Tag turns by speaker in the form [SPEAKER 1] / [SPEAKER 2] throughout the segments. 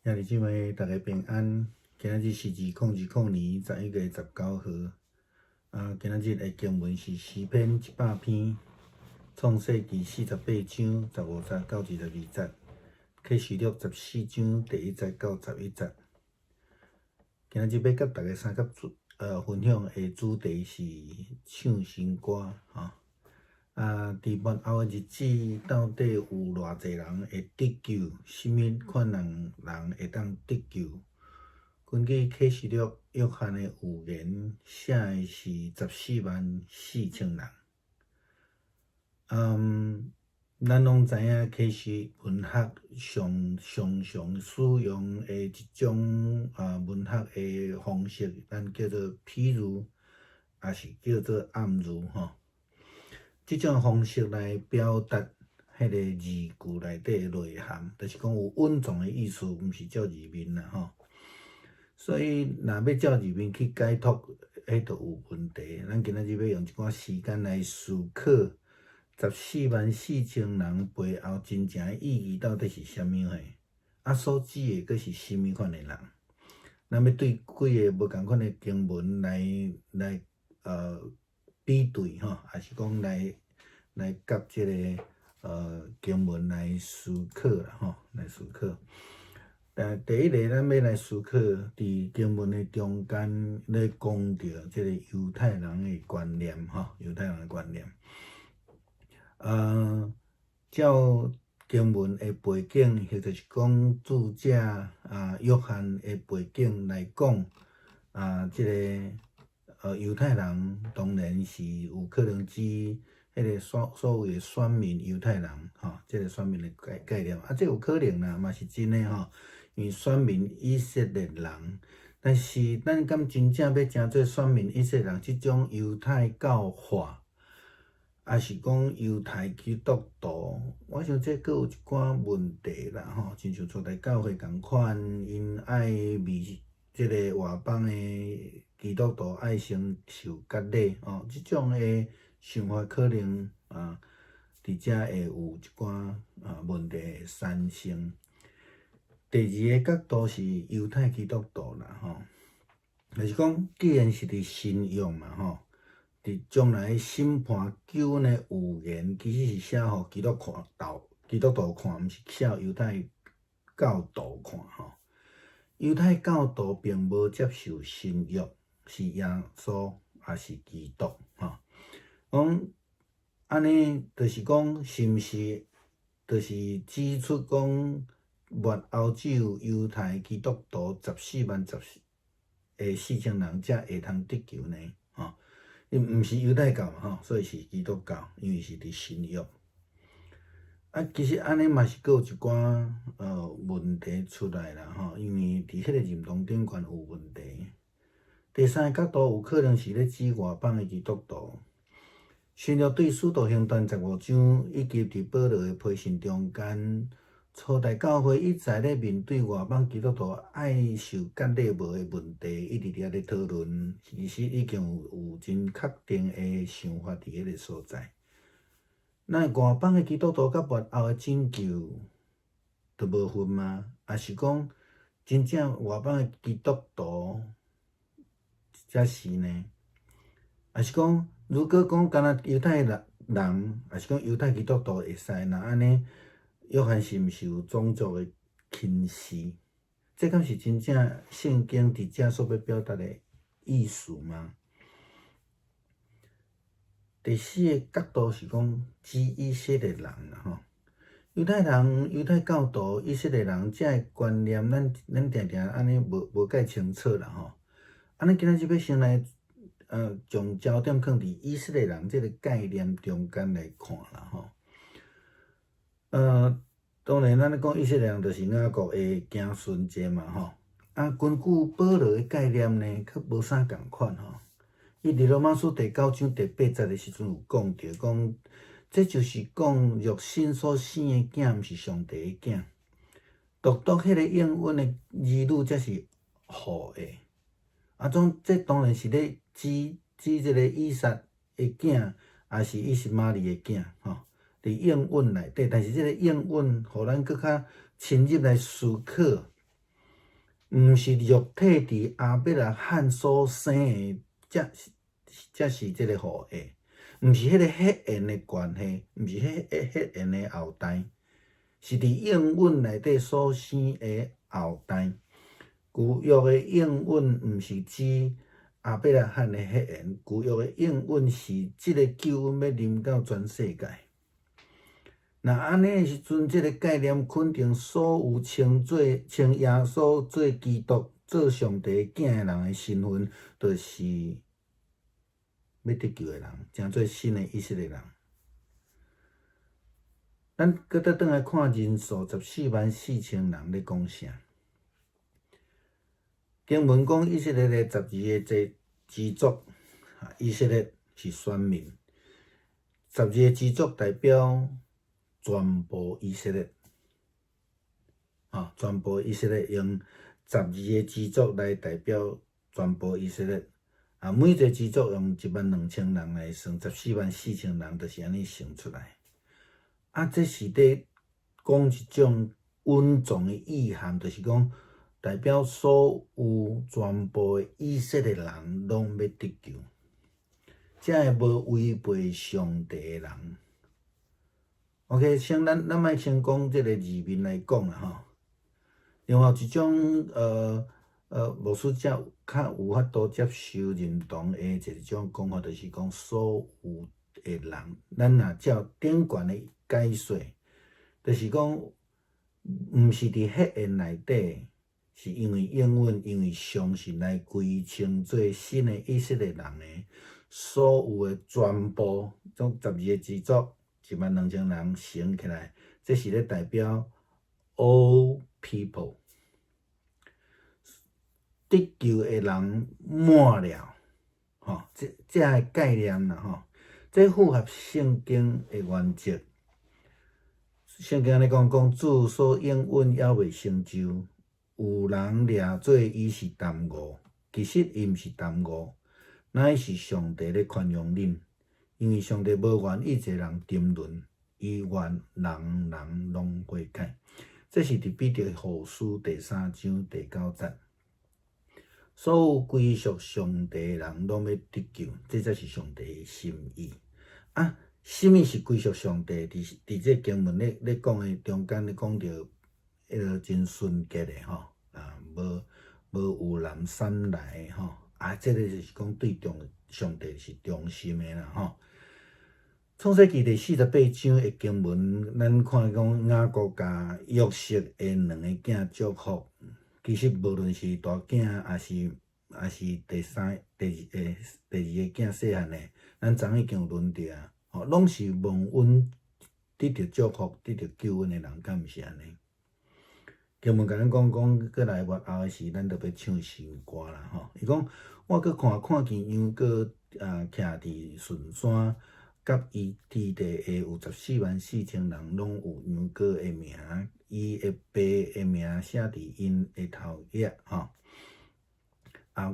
[SPEAKER 1] 兄弟姊妹，大家平安。今仔日是2020年11月19号。今仔日的经文是诗篇100篇，创世纪48章15节到22节，启示录14章第1节到11节。今仔日要甲大家分享的主题是唱新歌伫末后的日子，到底有偌济人会得救？什么款人会当得救？根据启示录约翰的预言，写的是144000人。咱拢知影启示文学常使用的一种文学的方式，咱叫做譬如，也是叫做暗喻即种方式来表达迄个字句内底的内涵，就是讲有稳重的意思，毋是照字面啦所以，若要照字面去解读，迄就有问题。咱今仔日要用一寡时间来思考144000人背后真正的意义到底是啥物所指的佫是啥物款的人？咱要对几个无共款的经文来比对还是讲来甲即个经文来思考啦来思考。第一个，咱要来思考伫经文的中间咧讲到即个犹太人的观念犹太人的观念。照经文的背景，或者是讲作者约翰的背景来讲，即个犹太人当然是有可能指迄个所谓的选民犹太人即个选民的概念这有可能啦，嘛是真的因为选民以色列人，但是咱敢真正要成做选民以色列人，即种犹太教化，也是讲犹太基督徒，我想这佫有一寡问题啦亲像初代教会共款，因爱即个外邦的基督徒爱承受割礼即种的想法可能伫遮会有一寡问题的产生。第二个角度是犹太基督徒啦就是讲，既然是伫新约嘛伫将来审判救恩的预言，其实是写互基督徒看，毋是写犹太教徒看犹太教徒并无接受新约，是耶稣也是基督讲安尼，就是讲是毋是，就是指出讲末后只有犹太基督徒144000人才会通得救呢因毋是犹太教嘛所以是基督教，因为是伫新约。其实安尼嘛是佫有一寡问题出来啦因为伫迄个认同顶悬有问题。第三个角度有可能是咧指外邦的基督徒。新约对使徒行传15章，以及伫保罗的批信中间，初代教会一直咧面对外邦基督徒爱受割礼无的问题，一直伫遐咧讨论，其实已经有真确定的想法伫迄个所在。那外邦的基督徒甲末后的拯救，就无分吗？还是讲真正外邦的基督徒才是呢？还是讲，如果讲干那犹太人，还是讲犹太基督徒会使？那安尼，约翰是毋是有种族的歧视？这敢是真正圣经伫遮所要表达的意思吗？第四个角度是讲指以色列人啦犹太人、犹太教徒、以色列人遮个观念，咱定定安尼无介清楚啦安尼今仔日要先来将焦点放伫以色列人这个概念中间来看啦当然咱咧讲以色列人就是雅各的子孙者嘛根据保罗的概念呢，却无啥共款伊伫罗马书第9章第8节的时阵有讲到，讲这就是讲肉身所生的囝，毋是上帝的囝，独迄个应允的儿女才是好的。这当然是咧指即个以撒的囝，也是伊是玛利的囝伫应允内底，但是即个应允，互咱搁较深入来思考，毋是肉体伫阿伯拉罕所生的，才是即个互爱，毋是迄个血缘的关系，毋是血缘的后代，是伫应允内底所生的后代。旧约的应允毋是指阿伯拉罕的血缘，旧约的应允是即个救恩要临到全世界。那安尼的时阵，即个概念肯定所有称耶稣做基督、做上帝囝的人的身份，就是要得救的人，成做新的以色列人。咱搁倒转来看人数144000人咧讲啥？经文讲以色列的12个支族，以色列是选民，12个支族代表全部以色列，全部以色列用12个支族来代表全部以色列。每一个支族用12000人来算，144000人就是安尼算出来。这是咧讲一种稳重的意涵，就是讲代表所有全部的以色列人拢要得救，才会无违背上帝的人。OK， 先咱莫先讲即个字面来讲啦另外一种牧师较有法度接受认同的一种讲法，就是讲所有的人，咱若照典卷的解说，就是讲毋是伫血缘内底，是因为应允，因为相信来归称做新的以色列人的所有的全部，种12个支族12000人乘起来，这是咧代表 all people。得救的人满了，这个概念啦，这符合圣经的原则。圣经安尼讲，主所应允还未成就，有人掠做伊是耽误，其实伊毋是耽误，乃是上帝咧宽容恁，因为上帝无愿意一个人沉沦，伊愿人人拢悔改。这是伫彼得后书第3章第9节。所有归属上帝的人拢要得救，这才是上帝的心意。什么是归属上帝？伫这经文咧讲的中间咧讲到，迄个真纯洁的无有染三来这个就是讲对上帝是忠心的啦创世纪第48章的经文，咱看讲雅各甲约瑟的2个囝祝福。其实无论是大囝，还是第二个囝细汉的，咱昨已经有论着拢是蒙恩得到祝福、得到救恩的人，敢毋是安尼？经文甲咱讲，过来末后的时，咱着要唱新歌啦伊讲，我搁看见羊羔徛伫顺山，甲伊之地的有144000人，拢有羊羔的名，伊的爸的名写伫因的头页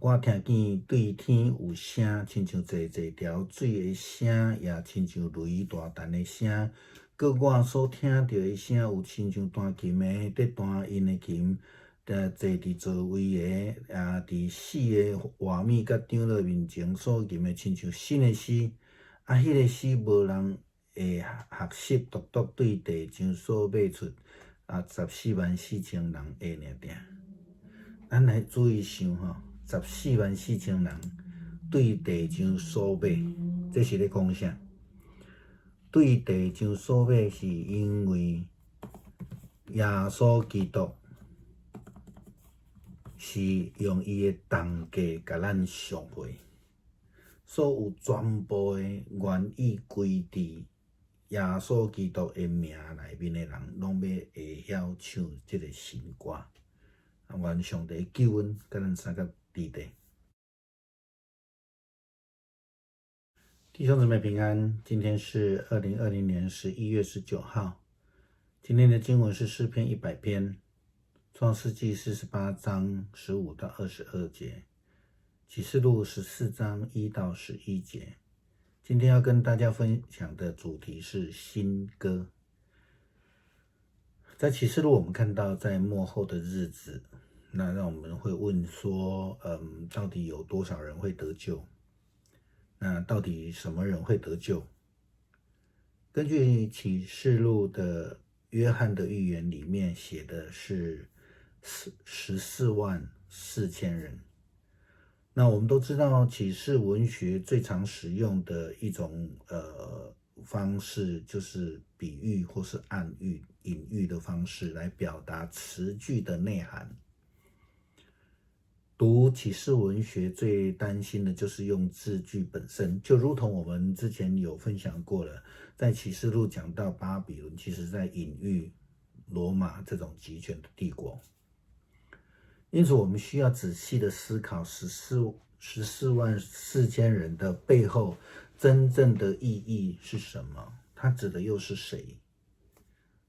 [SPEAKER 1] 我听见对天有声，亲像济条水的声，也亲像雷大电的声。搁我所听到的声，有亲像弹琴的在弹因的琴，坐伫座位的伫死的画面甲长老面前所吟的，亲像新的诗。迄个诗无人会学习，独对地上所买出144000人会尔定。咱来注意想144000人对地上所买，这是咧讲啥？对地上所买，是因为耶稣基督是用伊的重价甲咱赎回，所有全部的愿意归伫耶稣基督的名内面的人，拢要会晓唱这个新歌。愿上帝救恩甲咱三个伫地。弟兄姊妹平安，今天是2020年11月19号。今天的经文是诗篇100篇，创世纪48章15到22节，启示录14章1到11节。今天要跟大家分享的主题是新歌。在启示录我们看到，在末后的日子，那让我们会问说，到底有多少人会得救？那到底什么人会得救？根据启示录的约翰的预言里面写的是14万4千人。那我们都知道，启示文学最常使用的一种方式，就是比喻或是暗喻、隐喻的方式来表达词句的内涵。读启示文学最担心的就是用字句本身，就如同我们之前有分享过了，在启示录讲到巴比伦，其实在隐喻罗马这种集权的帝国。因此，我们需要仔细的思考14万4千人的背后真正的意义是什么？它指的又是谁？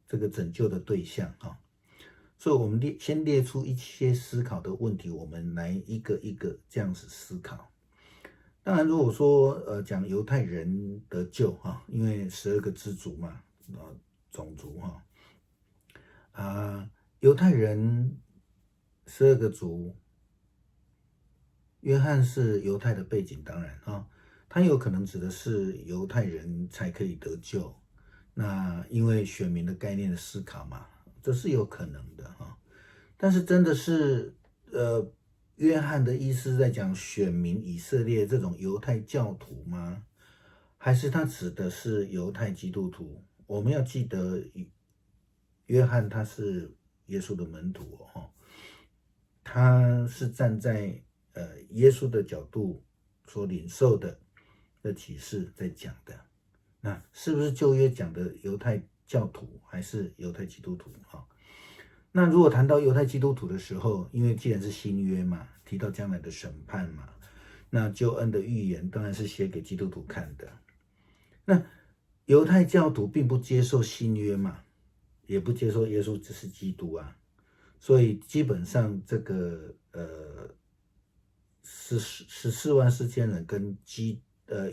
[SPEAKER 1] 这个拯救的对象啊。所以我们先列出一些思考的问题，我们来一个一个这样子思考。当然，如果说讲犹太人得救哈，因为12个支族嘛，种族哈，犹太人12个族，约翰是犹太的背景，当然他有可能指的是犹太人才可以得救。那因为选民的概念的思考嘛，这是有可能的但是真的是约翰的意思在讲选民以色列这种犹太教徒吗？还是他指的是犹太基督徒？我们要记得，约翰他是耶稣的门徒他是站在耶稣的角度所领受的启示在讲的。那是不是旧约讲的犹太教徒还是犹太基督徒那如果谈到犹太基督徒的时候，因为既然是新约嘛，提到将来的审判嘛，那救恩的预言当然是写给基督徒看的。那犹太教徒并不接受新约嘛，也不接受耶稣只是基督啊，所以基本上这个14万4千人跟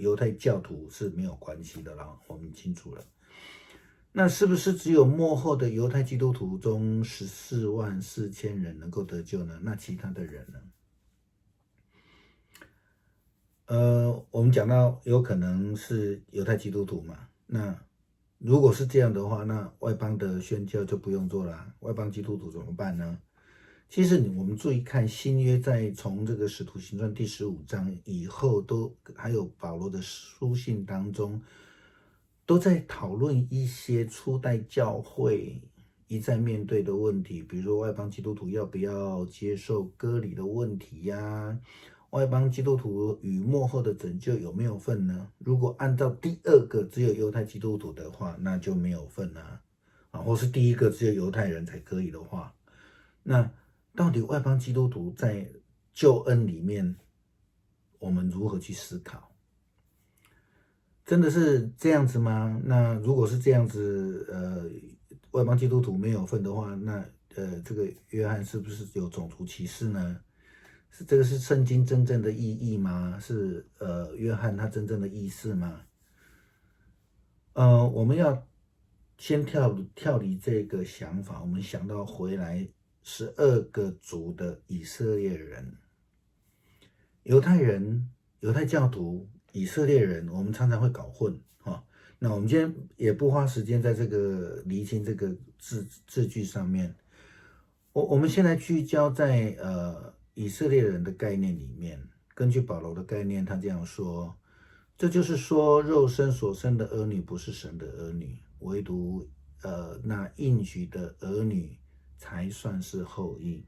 [SPEAKER 1] 犹太教徒是没有关系的啦，我们清楚了。那是不是只有末后的犹太基督徒中14万4千人能够得救呢？那其他的人呢？我们讲到有可能是犹太基督徒嘛，那如果是这样的话，那外邦的宣教就不用做了，外邦基督徒怎么办呢？其实我们注意看新约在从这个使徒行传第15章以后，都还有保罗的书信当中，都在讨论一些初代教会一再面对的问题，比如说外邦基督徒要不要接受割礼的问题呀，外邦基督徒与末后的拯救有没有份呢？如果按照第2个只有犹太基督徒的话，那就没有份或是第1个只有犹太人才可以的话，那到底外邦基督徒在救恩里面，我们如何去思考？真的是这样子吗？那如果是这样子，外邦基督徒没有份的话，那这个约翰是不是有种族歧视呢？这个是圣经真正的意义吗？是约翰他真正的意思吗？我们要先跳离这个想法，我们想到回来12个族的以色列人，犹太人、犹太教徒、以色列人，我们常常会搞混那我们今天也不花时间在这个厘清这个字句上面，我们先来聚焦在以色列人的概念里面。根据保罗的概念，他这样说：这就是说，肉身所生的儿女不是神的儿女，唯独那应许的儿女才算是后裔。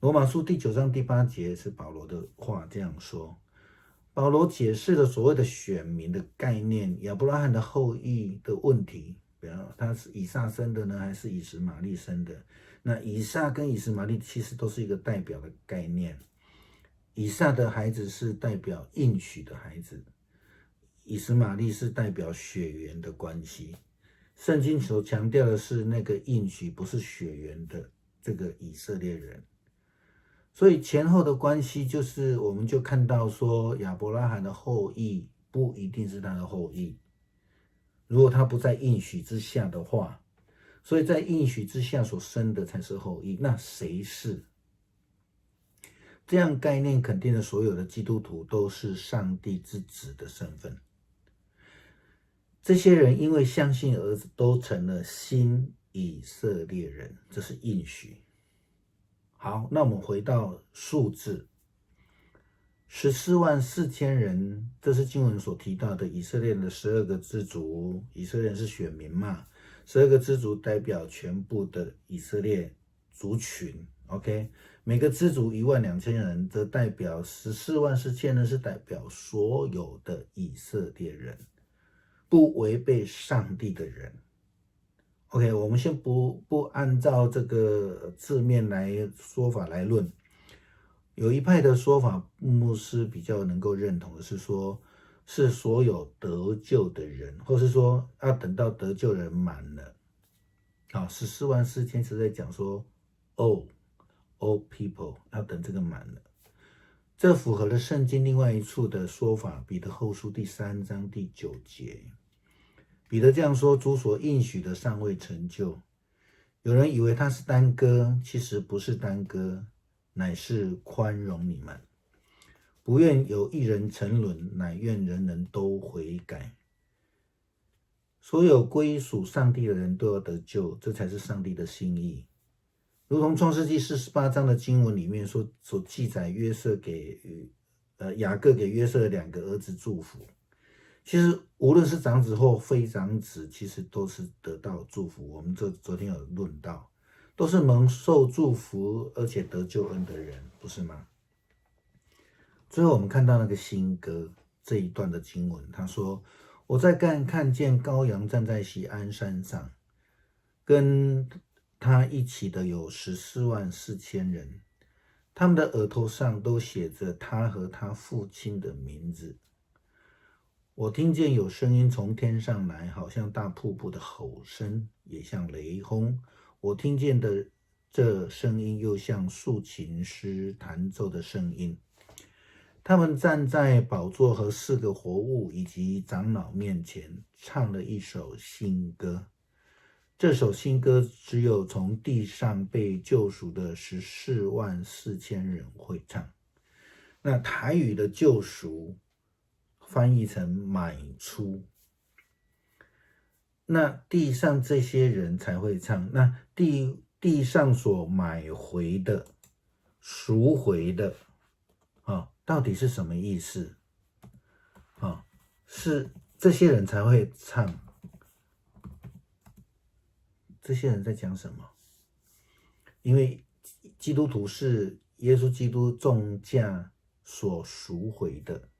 [SPEAKER 1] 罗马书第9章第8节是保罗的话这样说。保罗解释了所谓的选民的概念，亚伯拉罕的后裔的问题，比方他是以撒生的呢，还是以实玛利生的？那以撒跟以实玛利其实都是一个代表的概念。以撒的孩子是代表应许的孩子，以实玛利是代表血缘的关系。圣经所强调的是那个应许，不是血缘的这个以色列人。所以前后的关系就是，我们就看到说，亚伯拉罕的后裔不一定是他的后裔，如果他不在应许之下的话，所以在应许之下所生的才是后裔。那谁是？这样概念肯定了所有的基督徒都是上帝之子的身份。这些人因为相信儿子，都成了新以色列人，这是应许。好，那我们回到数字，144000人，这是经文所提到的以色列的12个支族。以色列人是选民嘛，12个支族代表全部的以色列族群。OK， 每个支族12000人，则代表144000人，是代表所有的以色列人，不违背上帝的人。OK， 我们先不按照这个字面说法来论。有一派的说法，牧师比较能够认同的是说，是所有得救的人，或是说要等到得救人满了。好，144000是在讲说 all people， 要等这个满了。这符合了圣经另外一处的说法，彼得后书第3章第9节。彼得这样说：主所应许的尚未成就。有人以为他是耽搁，其实不是耽搁，乃是宽容你们，不愿有一人沉沦，乃愿人人都悔改。所有归属上帝的人都要得救，这才是上帝的心意。如同创世纪48章的经文里面所记载，雅各给约瑟的2个儿子祝福。其实无论是长子或非长子，其实都是得到祝福。我们昨天有论到，都是蒙受祝福而且得救恩的人，不是吗？最后我们看到那个新歌这一段的经文，他说：我在看见羔羊站在锡安山上，跟他一起的有144000人，他们的额头上都写着他和他父亲的名字。我听见有声音从天上来，好像大瀑布的吼声，也像雷轰。我听见的这声音又像竖琴师弹奏的声音。他们站在宝座和4个活物以及长老面前，唱了一首新歌。这首新歌只有从地上被救赎的144000人会唱。那台语的救赎翻译成买出，那地上这些人才会唱。那地上所买回的、赎回的，到底是什么意思？是这些人才会唱。这些人在讲什么？因为基督徒是耶稣基督重价所赎回的。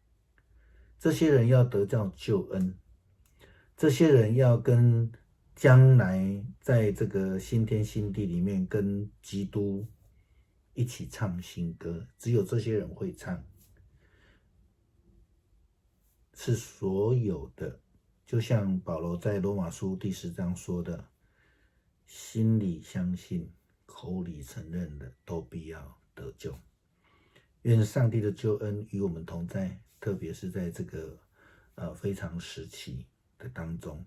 [SPEAKER 1] 这些人要得到救恩，这些人要跟将来在这个新天新地里面跟基督一起唱新歌，只有这些人会唱，是所有的。就像保罗在罗马书第10章说的，心里相信，口里承认的，都必要得救。愿上帝的救恩与我们同在，特别是在这个非常时期的当中。